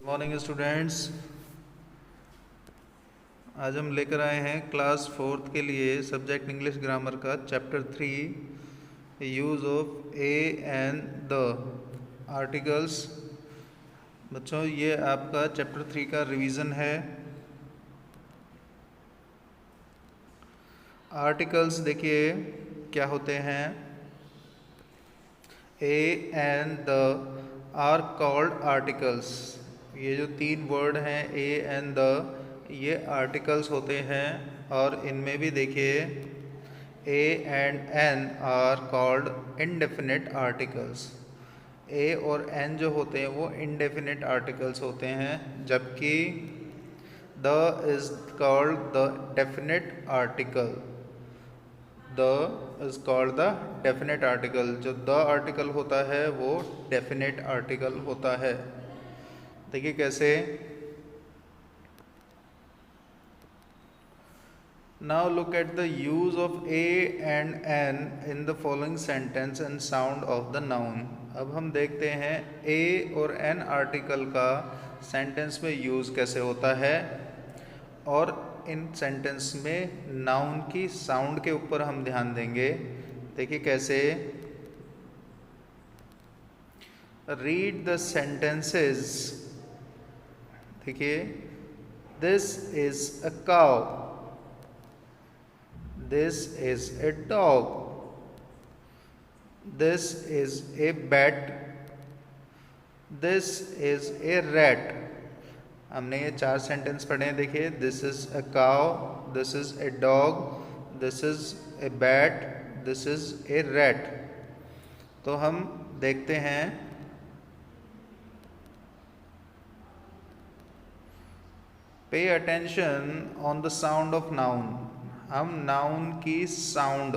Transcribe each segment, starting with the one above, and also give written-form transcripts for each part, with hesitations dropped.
Morning students. आज हम लेकर आए हैं क्लास 4th के लिए सब्जेक्ट इंग्लिश ग्रामर का chapter 3 use of a and the articles. बच्चों, ये आपका चैप्टर 3 का रिवीजन है। आर्टिकल्स देखिए क्या होते हैं। A and the are called articles. ये जो 3 वर्ड हैं ए एंड द, ये आर्टिकल्स होते हैं। और इनमें भी देखिए a and an are called indefinite articles. A और एन जो होते हैं वो इनडेफिनिट आर्टिकल्स होते हैं, जबकि the is called the definite article. The is called the definite article. जो द आर्टिकल होता है वो डेफिनेट आर्टिकल होता है। देखिए कैसे। Now look at the use of a and an in the following sentence and sound of the noun. अब हम देखते हैं ए और एन आर्टिकल का सेंटेंस में यूज कैसे होता है, और इन सेंटेंस में नाउन की साउंड के ऊपर हम ध्यान देंगे। देखिए कैसे। Read the sentences. देखिए, this is a cow, this is a dog, this is a bat, this is a rat. हमने ये 4 सेंटेंस पढ़े हैं। देखिए, this is a cow, this is a dog, this is a bat, this is a rat. तो हम देखते हैं। Pay attention on the sound of noun. हम नाउन की साउंड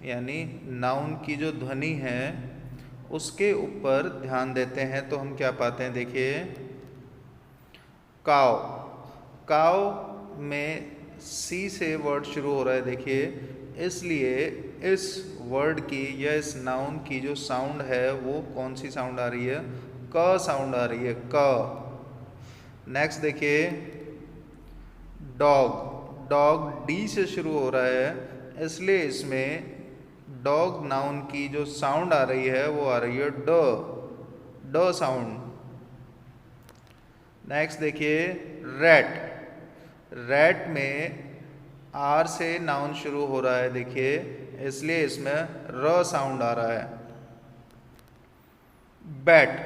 यानी नाउन की जो ध्वनि है उसके ऊपर ध्यान देते हैं, तो हम क्या पाते हैं। देखिए, काव। काव में सी से वर्ड शुरू हो रहा है। देखिए, इसलिए इस वर्ड की या इस नाउन की जो साउंड है वो कौन सी साउंड आ रही है? क साउंड आ रही है, क। नेक्स्ट देखिए, डॉग। डॉग डी से शुरू हो रहा है, इसलिए इसमें डॉग नाउन की जो साउंड आ रही है वो आ रही है ड, ड साउंड। नेक्स्ट देखिए, रैट। रैट में आर से नाउन शुरू हो रहा है, देखिए, इसलिए इसमें र साउंड आ रहा है। बैट।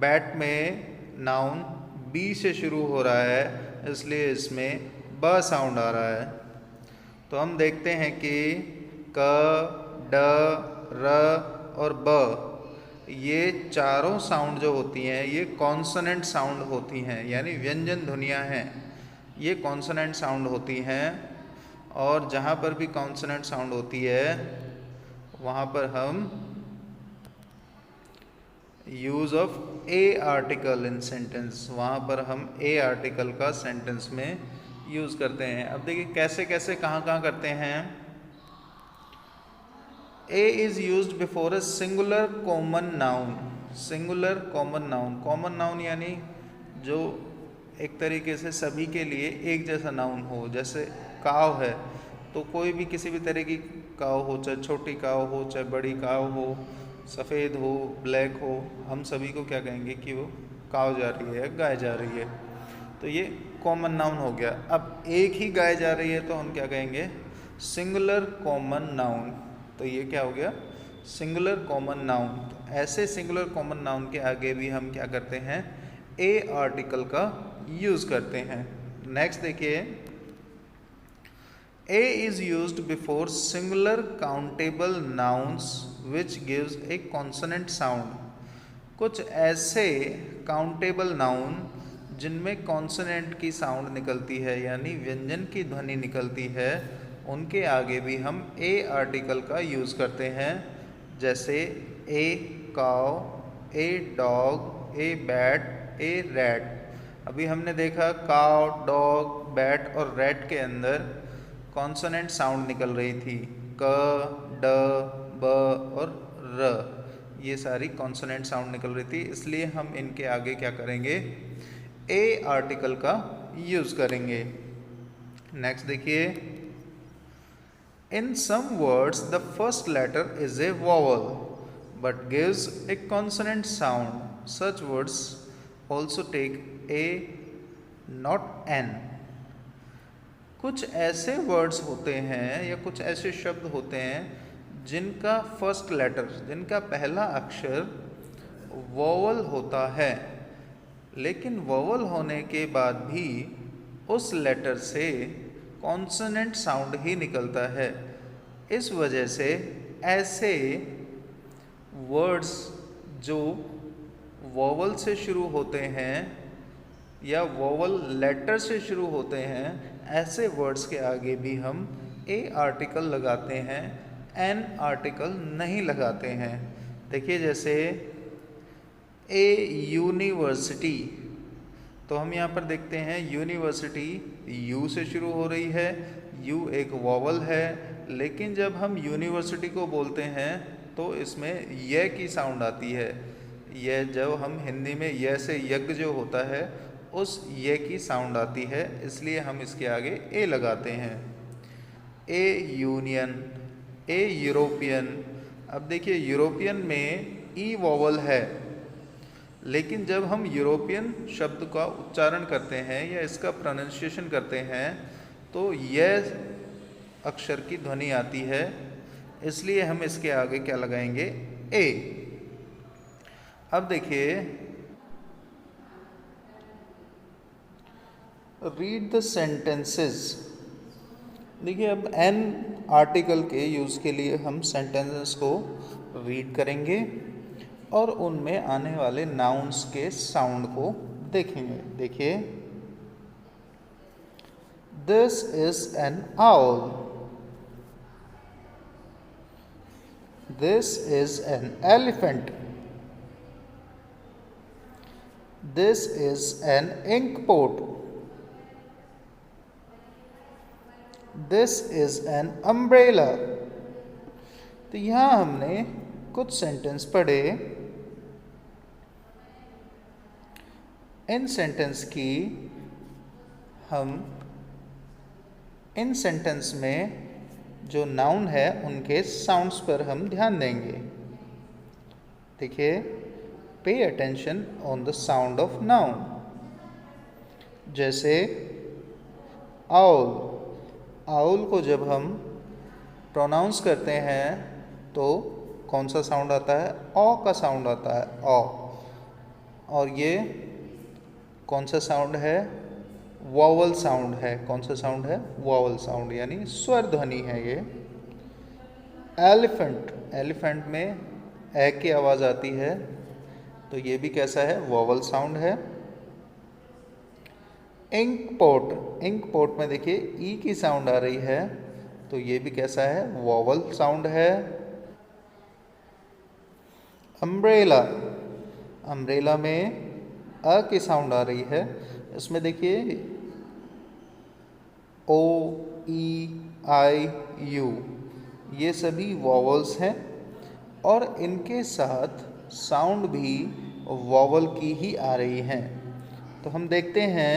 बैट में नाउन बी से शुरू हो रहा है, इसलिए इसमें ब साउंड आ रहा है। तो हम देखते हैं कि क, ड, र और ब, ये चारों साउंड जो होती हैं ये कॉन्सोनेंट साउंड होती हैं, यानी व्यंजन ध्वनियाँ हैं। ये कॉन्सोनेंट साउंड होती हैं, और जहाँ पर भी कॉन्सोनेंट साउंड होती है वहाँ पर हम use of A article in sentence, वहाँ पर हम ए आर्टिकल का सेंटेंस में यूज़ करते हैं। अब देखिए कैसे कैसे कहाँ करते हैं। A is used before a singular common noun. Singular common noun, common noun यानी जो एक तरीके से सभी के लिए एक जैसा नाउन हो। जैसे काव है, तो कोई भी किसी भी तरह की काव हो, चाहे छोटी काव हो चाहे बड़ी काव हो, सफ़ेद हो ब्लैक हो, हम सभी को क्या कहेंगे कि वो काव जा रही है, गाय जा रही है। तो ये कॉमन नाउन हो गया। अब एक ही गाय जा रही है तो हम क्या कहेंगे? Singular common noun. तो ये क्या हो गया? Singular common noun. तो ऐसे सिंगुलर कॉमन नाउन के आगे भी हम क्या करते हैं? ए आर्टिकल का यूज़ करते हैं। नेक्स्ट देखिए, A is used before singular countable nouns which gives a consonant sound. कुछ ऐसे काउंटेबल नाउन जिनमें कॉन्सोनेंट की साउंड निकलती है, यानी व्यंजन की ध्वनि निकलती है, उनके आगे भी हम ए आर्टिकल का यूज़ करते हैं। जैसे ए काव, a dog, a bat, A rat. अभी हमने देखा काव, डॉग, बैट और रैट के अंदर कॉन्सोनेंट साउंड निकल रही थी, क, ड, ब और र। ये सारी कॉन्सोनेंट साउंड निकल रही थी, इसलिए हम इनके आगे क्या करेंगे, ए आर्टिकल का यूज करेंगे। नेक्स्ट देखिए, in some words the first letter is a vowel but gives a consonant sound, such words also take a not an. कुछ ऐसे वर्ड्स होते हैं या कुछ ऐसे शब्द होते हैं जिनका फर्स्ट लेटर, जिनका पहला अक्षर वोवल होता है, लेकिन वोवल होने के बाद भी उस लेटर से कॉन्सोनेंट साउंड ही निकलता है। इस वजह से ऐसे वर्ड्स जो वोवल से शुरू होते हैं या वोवल लेटर से शुरू होते हैं, ऐसे वर्ड्स के आगे भी हम ए आर्टिकल लगाते हैं, एन आर्टिकल नहीं लगाते हैं। देखिए जैसे ए यूनिवर्सिटी, तो हम यहाँ पर देखते हैं यूनिवर्सिटी यू से शुरू हो रही है, यू एक वॉवल है, लेकिन जब हम यूनिवर्सिटी को बोलते हैं तो इसमें य की साउंड आती है। यह जब हम हिंदी में य से यज्ञ जो होता है उस य की साउंड आती है, इसलिए हम इसके आगे ए लगाते हैं। A union, A European. अब देखिए यूरोपियन में ई वॉवल है, लेकिन जब हम यूरोपियन शब्द का उच्चारण करते हैं या इसका प्रोनाउंसिएशन करते हैं तो यह अक्षर की ध्वनि आती है, इसलिए हम इसके आगे क्या लगाएंगे, ए। अब देखिए, रीड द सेंटेंसेस। देखिए अब एन आर्टिकल के यूज़ के लिए हम सेंटेंसेस को रीड करेंगे और उनमें आने वाले नाउन्स के साउंड को देखेंगे। देखिए, this is an owl, this is an elephant, this is an ink pot, this is an umbrella. तो यहाँ हमने कुछ सेंटेंस पढ़े। इन सेंटेंस की हम इन सेंटेंस में जो नाउन है उनके साउंड्स पर हम ध्यान देंगे। देखिए, पे attention on the sound of noun. जैसे आउल, आउल को जब हम प्रोनाउंस करते हैं तो कौन सा साउंड आता है, ऑ का साउंड आता है, ऑ। और ये कौन सा साउंड है, वॉवल साउंड है। कौन सा साउंड है, वॉवल साउंड, यानी स्वर ध्वनि है ये। एलिफेंट, एलिफेंट में ए की आवाज़ आती है, तो ये भी कैसा है, वॉवल साउंड है। इंक पोट, इंक पोट में देखिए ई की साउंड आ रही है, तो ये भी कैसा है, वॉवल साउंड है। अम्ब्रेला, अम्ब्रेला में अ की साउंड आ रही है, इसमें देखिए ओ, ई, आई, यू, ये सभी वॉवल्स हैं और इनके साथ साउंड भी वॉवल की ही आ रही हैं। तो हम देखते हैं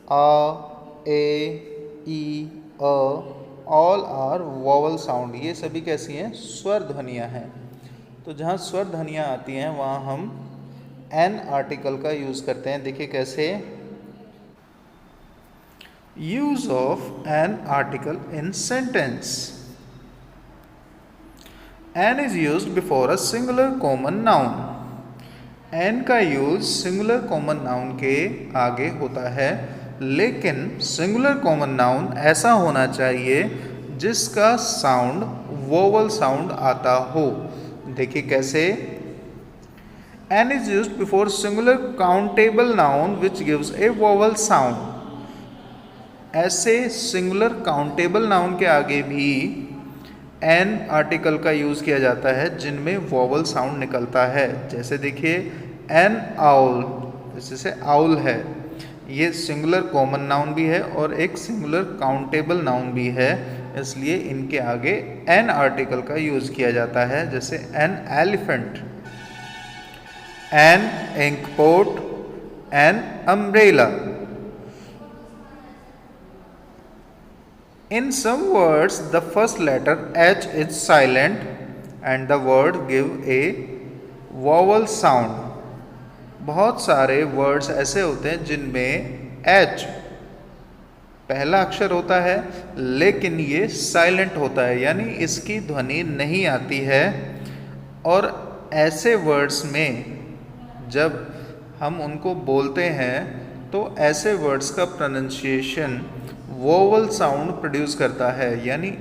आ, ए, ई, अ, ऑल आर वॉवल साउंड। ये सभी कैसी हैं, स्वर ध्वनियाँ हैं। तो जहाँ स्वर ध्वनियाँ आती हैं वहाँ हम एन आर्टिकल का यूज़ करते हैं। देखिए कैसे, use of an article in sentence. An is used before a singular common noun. An का यूज सिंगुलर कॉमन नाउन के आगे होता है, लेकिन सिंगुलर कॉमन नाउन ऐसा होना चाहिए जिसका साउंड वोवल साउंड आता हो। देखिए कैसे, an is used before singular countable noun which gives a vowel sound. ऐसे सिंगुलर काउंटेबल नाउन के आगे भी एन आर्टिकल का यूज़ किया जाता है जिनमें वोवल साउंड निकलता है। जैसे देखिए, एन आउल, जैसे आउल है, ये सिंगुलर कॉमन नाउन भी है और एक सिंगुलर काउंटेबल नाउन भी है, इसलिए इनके आगे एन आर्टिकल का यूज किया जाता है, जैसे an elephant, an inkpot, an umbrella. In some words, the first letter H is silent and the word give a vowel sound. बहुत सारे वर्ड्स ऐसे होते हैं जिनमें H पहला अक्षर होता है लेकिन ये साइलेंट होता है, यानी इसकी ध्वनि नहीं आती है। और ऐसे वर्ड्स में जब हम उनको बोलते हैं तो ऐसे वर्ड्स का प्रोनंसिएशन वोवल साउंड प्रोड्यूस करता है, यानी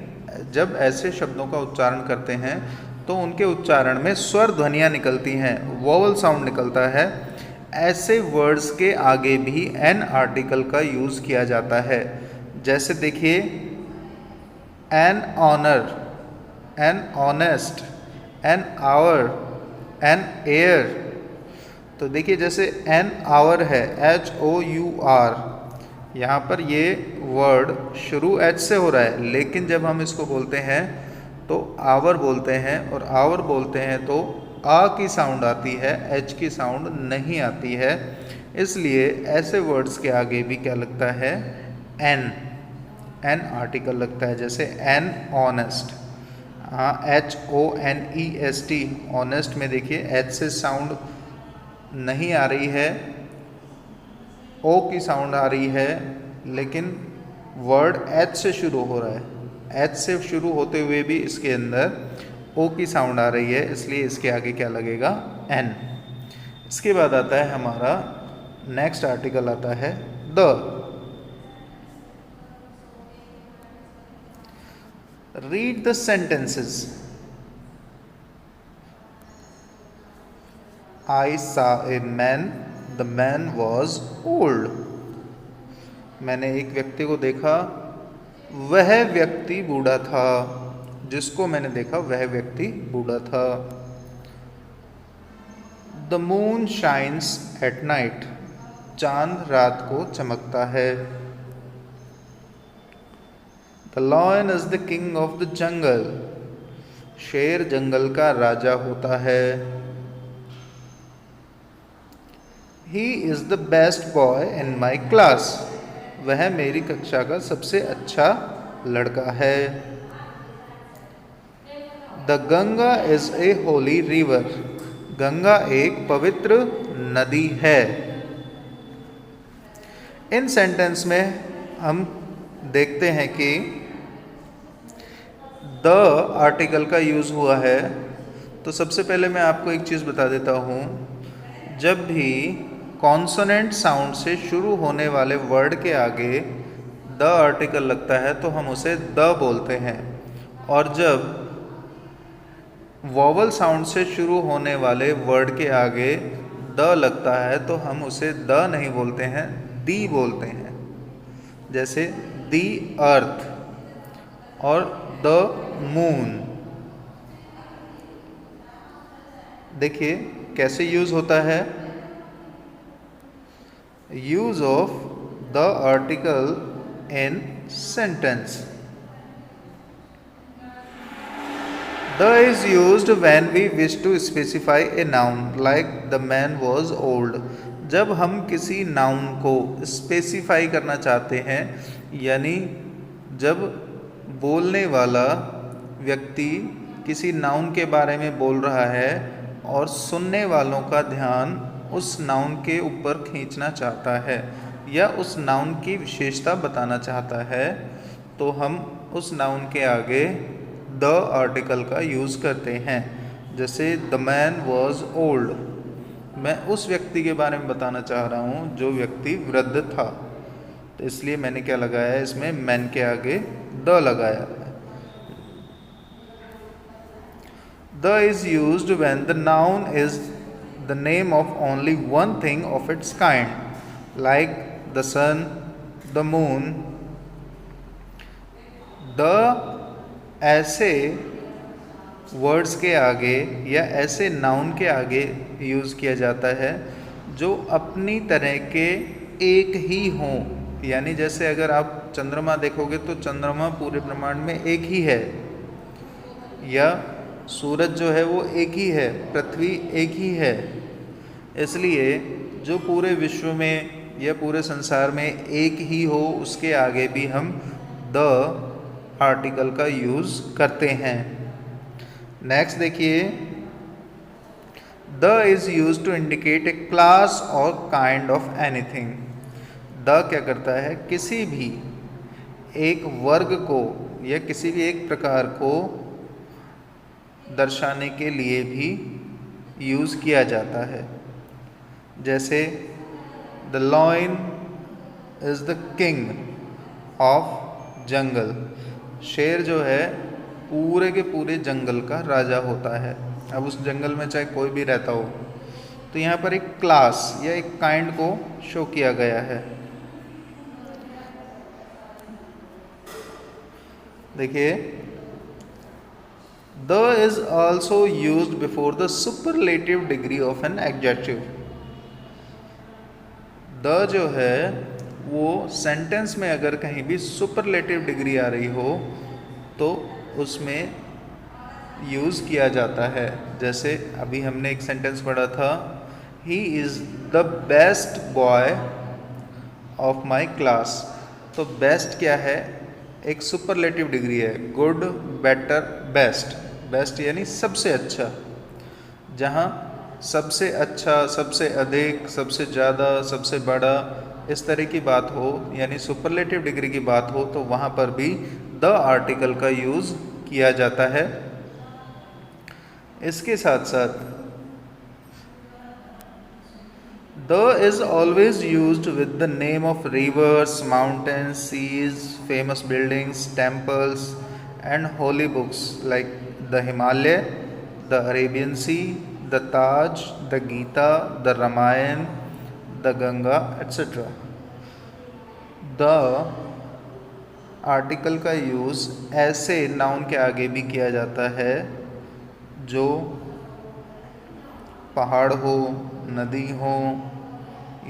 जब ऐसे शब्दों का उच्चारण करते हैं तो उनके उच्चारण में स्वर ध्वनियाँ निकलती हैं, वोवल साउंड निकलता है। ऐसे वर्ड्स के आगे भी एन आर्टिकल का यूज़ किया जाता है, जैसे देखिए an honour, an honest, an hour, an air. तो देखिए जैसे एन आवर है, HOUR, यहाँ पर ये वर्ड शुरू H से हो रहा है, लेकिन जब हम इसको बोलते हैं तो आवर बोलते हैं, और आवर बोलते हैं तो आ की साउंड आती है, H की साउंड नहीं आती है। इसलिए ऐसे वर्ड्स के आगे भी क्या लगता है, एन आर्टिकल लगता है, जैसे एन ऑनेस्ट, हाँ HONEST, ऑनेस्ट में देखिए H से साउंड नहीं आ रही है, ओ की साउंड आ रही है, लेकिन वर्ड H से शुरू हो रहा है, H से शुरू होते हुए भी इसके अंदर ओ की साउंड आ रही है, इसलिए इसके आगे क्या लगेगा, एन। इसके बाद आता है हमारा नेक्स्ट आर्टिकल आता है the. Read the sentences. I saw a man, the man was old. मैंने एक व्यक्ति को देखा, वह व्यक्ति बूढ़ा था। जिसको मैंने देखा वह व्यक्ति बूढ़ा था। The moon shines at night. चांद रात को चमकता है। The lion is the king of the jungle. शेर जंगल का राजा होता है। He is the best boy in my class. वह मेरी कक्षा का सबसे अच्छा लड़का है। The Ganga is a holy river. Ganga एक पवित्र नदी है। इन सेंटेंस में हम देखते हैं कि द आर्टिकल का यूज़ हुआ है। तो सबसे पहले मैं आपको एक चीज़ बता देता हूँ, जब भी कॉन्सोनेंट साउंड से शुरू होने वाले वर्ड के आगे द आर्टिकल लगता है तो हम उसे द बोलते हैं, और जब वॉवल साउंड से शुरू होने वाले वर्ड के आगे द लगता है तो हम उसे द नहीं बोलते हैं, दी बोलते हैं। जैसे दी अर्थ और द मून। देखिए कैसे यूज़ होता है। Use of the article in sentence. The is used when we wish to specify a noun like the man was old. जब हम किसी नाउन को स्पेसिफाई करना चाहते हैं, यानी जब बोलने वाला व्यक्ति किसी नाउन के बारे में बोल रहा है और सुनने वालों का ध्यान उस नाउन के ऊपर खींचना चाहता है या उस नाउन की विशेषता बताना चाहता है, तो हम उस नाउन के आगे द आर्टिकल का यूज़ करते हैं। जैसे द मैन वॉज ओल्ड, मैं उस व्यक्ति के बारे में बताना चाह रहा हूँ जो व्यक्ति वृद्ध था, तो इसलिए मैंने क्या लगाया है, इसमें मैन के आगे द लगाया है। The is used when the noun is the name of only one thing of its kind, like the sun, the moon. The ऐसे वर्ड्स के आगे या ऐसे नाउन के आगे यूज़ किया जाता है जो अपनी तरह के एक ही हों, यानी जैसे अगर आप चंद्रमा देखोगे तो चंद्रमा पूरे ब्रह्मांड में एक ही है, या सूरज जो है वो एक ही है, पृथ्वी एक ही है। इसलिए जो पूरे विश्व में या पूरे संसार में एक ही हो, उसके आगे भी हम द आर्टिकल का यूज़ करते हैं। नेक्स्ट देखिए, the is use to indicate a class और काइंड ऑफ एनीथिंग। द क्या करता है, किसी भी एक वर्ग को या किसी भी एक प्रकार को दर्शाने के लिए भी यूज़ किया जाता है। जैसे the lion is the king of jungle. शेर जो है पूरे के पूरे जंगल का राजा होता है। अब उस जंगल में चाहे कोई भी रहता हो, तो यहाँ पर एक क्लास या एक काइंड को शो किया गया है। देखिए, the is also used before the superlative degree of an adjective. The जो है वो सेंटेंस में अगर कहीं भी सुपरलेटिव डिग्री आ रही हो तो उसमें यूज़ किया जाता है। जैसे अभी हमने एक सेंटेंस पढ़ा था, he is the best boy of my class. तो बेस्ट क्या है, एक सुपरलेटिव डिग्री है, गुड, बेटर, बेस्ट। बेस्ट यानी सबसे अच्छा। जहाँ सबसे अच्छा, सबसे अधिक, सबसे ज़्यादा, सबसे बड़ा, इस तरह की बात हो, यानी सुपरलेटिव डिग्री की बात हो, तो वहाँ पर भी द आर्टिकल का यूज़ किया जाता है। इसके साथ साथ the is always used with the name of rivers, mountains, seas, famous buildings, temples and holy books like the Himalaya, the Arabian sea, the Taj, the Gita, the Ramayan, the Ganga etcetera. The article का use ऐसे noun के आगे भी किया जाता है जो पहाड़ हो, नदी हो,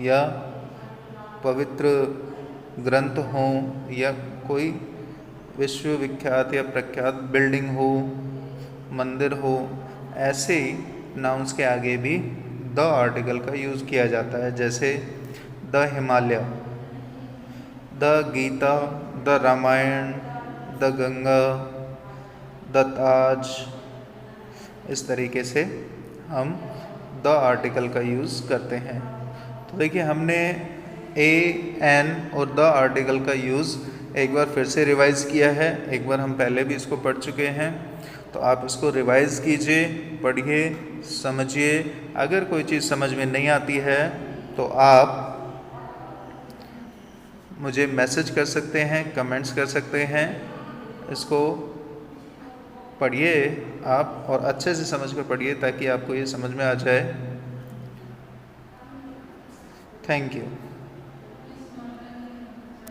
या पवित्र ग्रंथ हो, या कोई विश्वविख्यात या प्रख्यात बिल्डिंग हो, मंदिर हो। ऐसे नाउन्स के आगे भी द आर्टिकल का यूज़ किया जाता है। जैसे the Himalaya, the Gita, the Ramayan, the Ganga, the Taj. इस तरीके से हम द आर्टिकल का यूज़ करते हैं। तो देखिए, हमने ए, एन और द आर्टिकल का यूज़ एक बार फिर से रिवाइज़ किया है। एक बार हम पहले भी इसको पढ़ चुके हैं, तो आप इसको रिवाइज़ कीजिए, पढ़िए, समझिए। अगर कोई चीज़ समझ में नहीं आती है तो आप मुझे मैसेज कर सकते हैं, कमेंट्स कर सकते हैं। इसको पढ़िए आप, और अच्छे से समझ कर पढ़िए ताकि आपको ये समझ में आ जाए। Thank you.